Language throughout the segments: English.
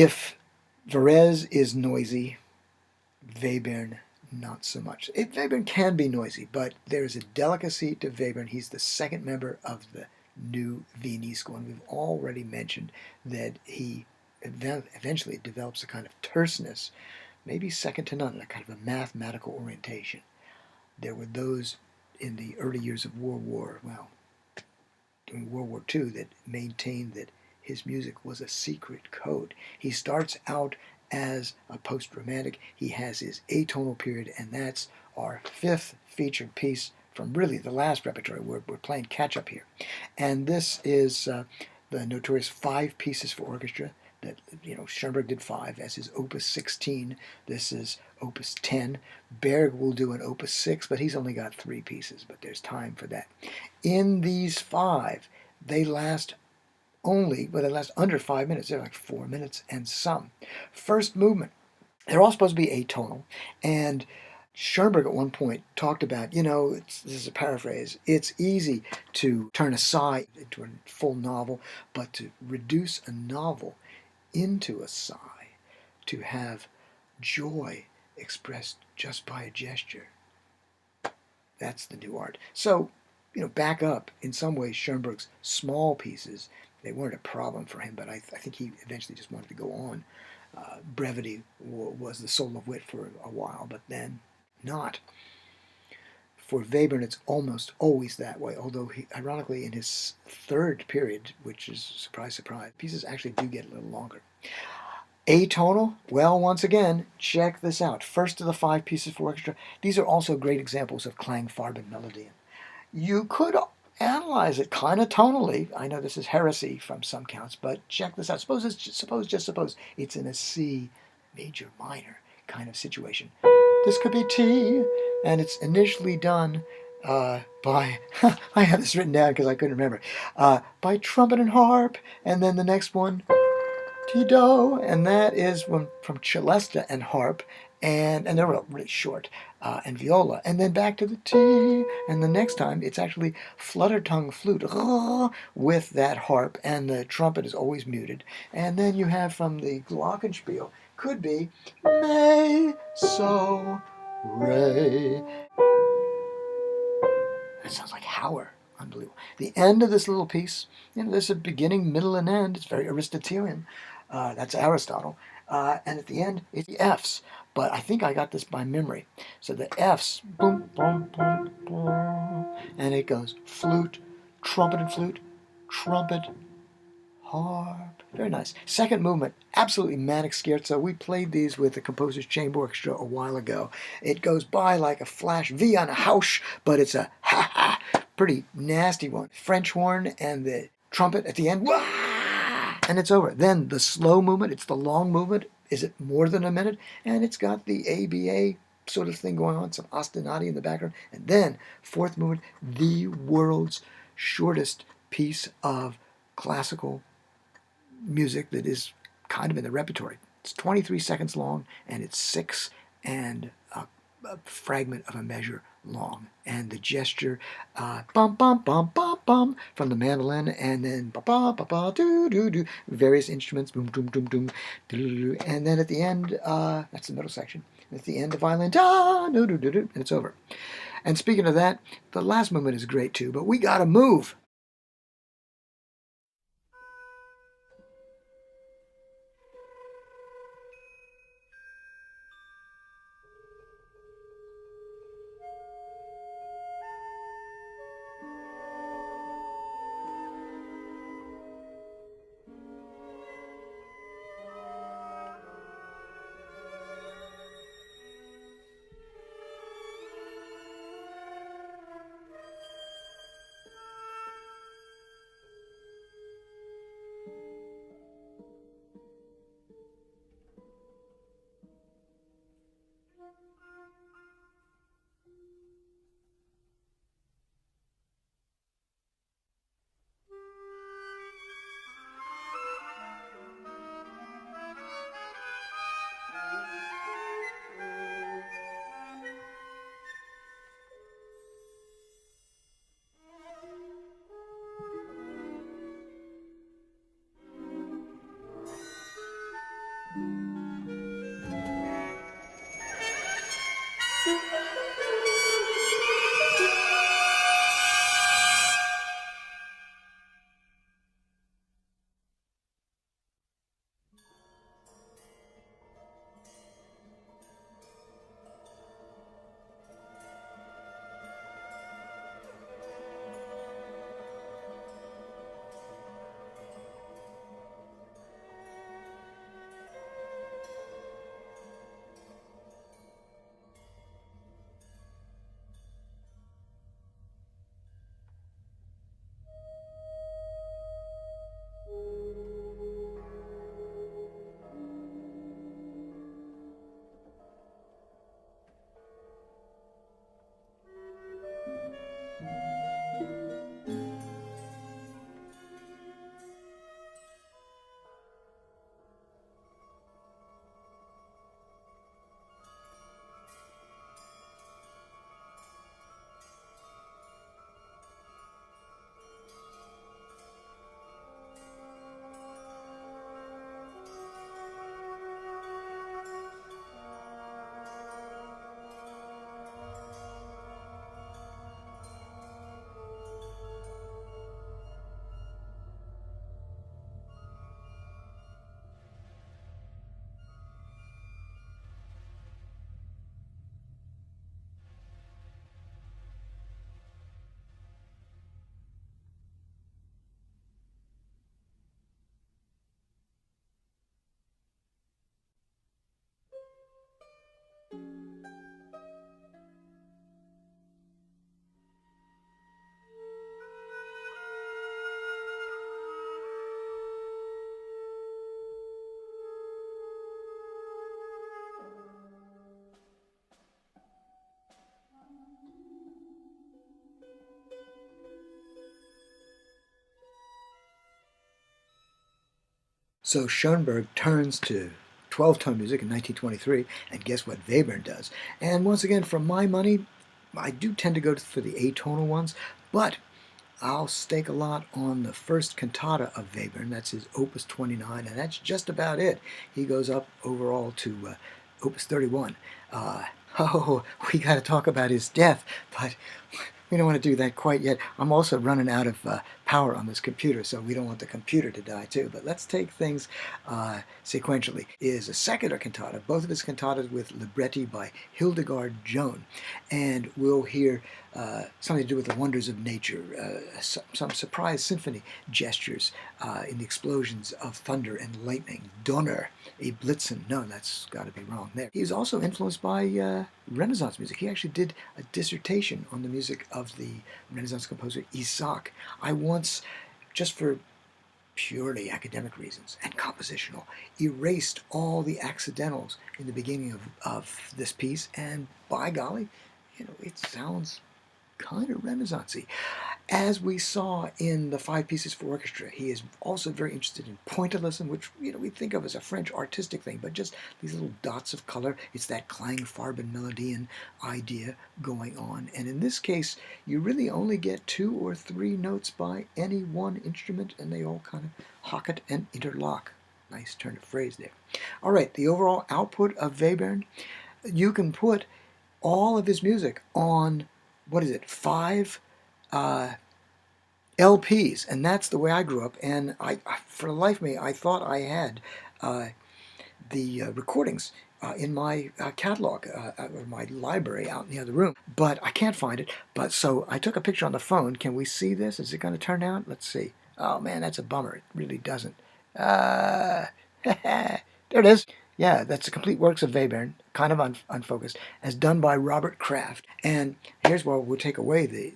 If Varese is noisy, Webern not so much. Webern can be noisy, but there's a delicacy to Webern. He's the second member of the new Viennese school, and we've already mentioned that he eventually develops a kind of terseness, maybe second to none, a kind of a mathematical orientation. There were those in the early years of during World War II, that maintained that his music was a secret code. He starts out as a post-romantic. He has his atonal period, and that's our fifth featured piece from really the last repertory. We're playing catch-up here. And this is the notorious 5 pieces for orchestra that, Schoenberg did 5 as his opus 16. This is opus 10. Berg will do an opus 6, but he's only got 3 pieces, but there's time for that. In these 5, they last under 5 minutes. They're like 4 minutes and some. First movement, they're all supposed to be atonal, and Schoenberg at one point talked about, this is a paraphrase, it's easy to turn a sigh into a full novel, but to reduce a novel into a sigh, to have joy expressed just by a gesture, that's the new art. So, back up, in some ways, Schoenberg's small pieces, they weren't a problem for him, but I think he eventually just wanted to go on. Brevity was the soul of wit for a while, but then not. For Webern, it's almost always that way, although he, ironically, in his third period, which is, surprise, surprise, pieces actually do get a little longer. Atonal, well, once again, check this out. First of the 5 pieces for orchestra. These are also great examples of Klangfarben Melodien. You could analyze it kind of tonally. I know this is heresy from some counts, but check this out. Suppose it's in a C major minor kind of situation. This could be T, and it's initially done by, I have this written down because I couldn't remember, by trumpet and harp, and then the next one, T-do, and that is from celesta and harp, and they're really short, and viola, and then back to the T, and the next time it's actually flutter tongue flute with that harp, and the trumpet is always muted, and then you have from the glockenspiel, could be May, So, Re. That sounds like Hauer. Unbelievable. The end of this little piece, there's a beginning, middle, and end. It's very Aristotelian. That's Aristotle. And at the end, it's the Fs. But I think I got this by memory. So the Fs, boom, boom, boom, boom, and it goes flute, trumpet, harp. Very nice. Second movement, absolutely manic scherzo. We played these with the Composer's Chamber Orchestra a while ago. It goes by like a flash V on a house, but it's a ha-ha, pretty nasty one. French horn and the trumpet at the end, wah! And it's over. Then the slow movement, it's the long movement. Is it more than a minute? And it's got the ABA sort of thing going on, some ostinati in the background. And then, fourth movement, the world's shortest piece of classical music that is kind of in the repertory. It's 23 seconds long, and it's 6 and a fragment of a measure long. And the gesture, bum bum bum bum bum, from the mandolin, and then ba ba ba ba doo doo doo, various instruments, boom boom boom boom, doo, and then at the end, that's the middle section. At the end, the violin, da doo doo doo doo, and it's over. And speaking of that, the last movement is great too, but we gotta move. So Schoenberg turns to 12-tone music in 1923, and guess what Webern does? And once again, for my money, I do tend to go for the atonal ones, but I'll stake a lot on the first cantata of Webern. That's his Opus 29, and that's just about it. He goes up overall to Opus 31. Oh, we got to talk about his death, but we don't want to do that quite yet. I'm also running out of power on this computer, so we don't want the computer to die too. But let's take things sequentially. It is a secular cantata, both of his cantatas with libretti by Hildegard Joan. And we'll hear something to do with the wonders of nature, some surprise symphony gestures in the explosions of thunder and lightning. Donner, a Blitzen. No, that's got to be wrong there. He was also influenced by Renaissance music. He actually did a dissertation on the music of the Renaissance composer Isaac. I once, just for purely academic reasons and compositional, erased all the accidentals in the beginning of this piece, and by golly, it sounds kind of Renaissance-y. As we saw in the Five Pieces for Orchestra, he is also very interested in pointillism, which we think of as a French artistic thing, but just these little dots of color. It's that Klangfarben Melodien idea going on. And in this case, you really only get 2 or 3 notes by any one instrument, and they all kind of hocket and interlock. Nice turn of phrase there. All right, the overall output of Webern, you can put all of his music on, 5 LPs, and that's the way I grew up. And for the life of me, I thought I had the recordings in my catalog, or my library out in the other room, but I can't find it. But so I took a picture on the phone. Can we see this? Is it going to turn out? Let's see. Oh man, that's a bummer. It really doesn't. There it is. Yeah, that's the complete works of Webern, kind of unfocused, as done by Robert Kraft. And here's where we'll take away the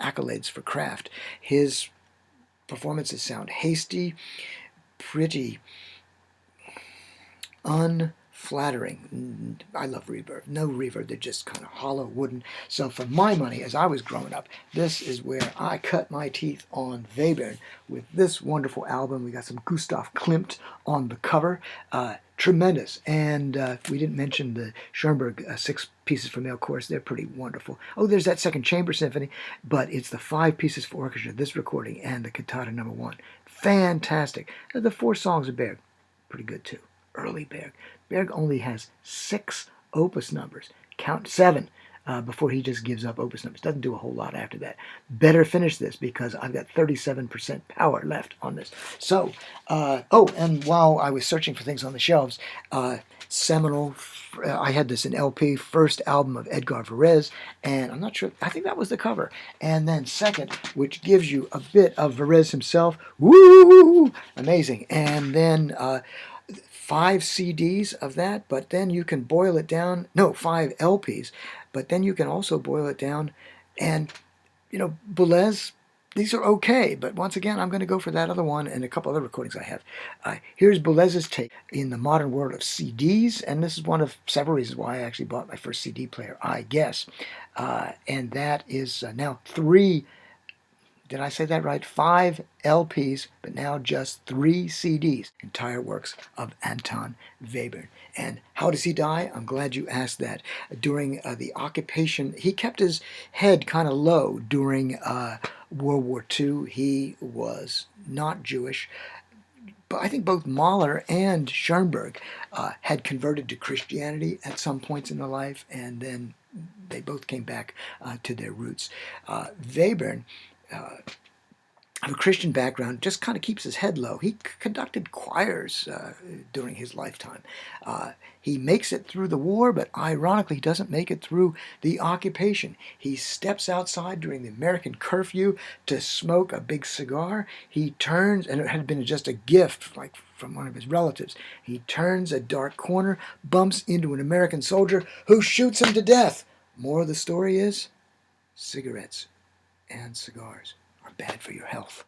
accolades for Kraft. His performances sound hasty, pretty unflattering. I love reverb. No reverb, they're just kind of hollow, wooden. So for my money, as I was growing up, this is where I cut my teeth on Webern with this wonderful album. We got some Gustav Klimt on the cover. Tremendous. And we didn't mention the Schoenberg 6 pieces for male chorus. They're pretty wonderful. Oh, there's that second chamber symphony, but it's the 5 pieces for orchestra, this recording, and the cantata number 1. Fantastic. The 4 songs of Berg, pretty good too. Early Berg. Berg only has 6 opus numbers. Count 7 before he just gives up opus numbers. Doesn't do a whole lot after that. Better finish this because I've got 37% power left on this. So, and while I was searching for things on the shelves, seminal, I had this in LP, first album of Edgar Varese, and I'm not sure, I think that was the cover. And then second, which gives you a bit of Varese himself. Woo! Amazing. And then 5 CDs of that, but then you can boil it down. No, 5 LPs, but then you can also boil it down. And, Boulez, these are okay, but once again, I'm going to go for that other one and a couple other recordings I have. Here's Boulez's take in the modern world of CDs, and this is one of several reasons why I actually bought my first CD player, I guess. And that is now 3. Did I say that right? 5 LPs, but now just 3 CDs. Entire works of Anton Webern. And how does he die? I'm glad you asked that. During the occupation, he kept his head kind of low during World War II. He was not Jewish. But I think both Mahler and Schoenberg had converted to Christianity at some points in their life, and then they both came back to their roots. Webern of a Christian background, just kind of keeps his head low. He conducted choirs during his lifetime. He makes it through the war, but ironically, he doesn't make it through the occupation. He steps outside during the American curfew to smoke a big cigar. He turns, and it had been just a gift, like from one of his relatives. He turns a dark corner, bumps into an American soldier who shoots him to death. More of the story is cigarettes and cigars are bad for your health.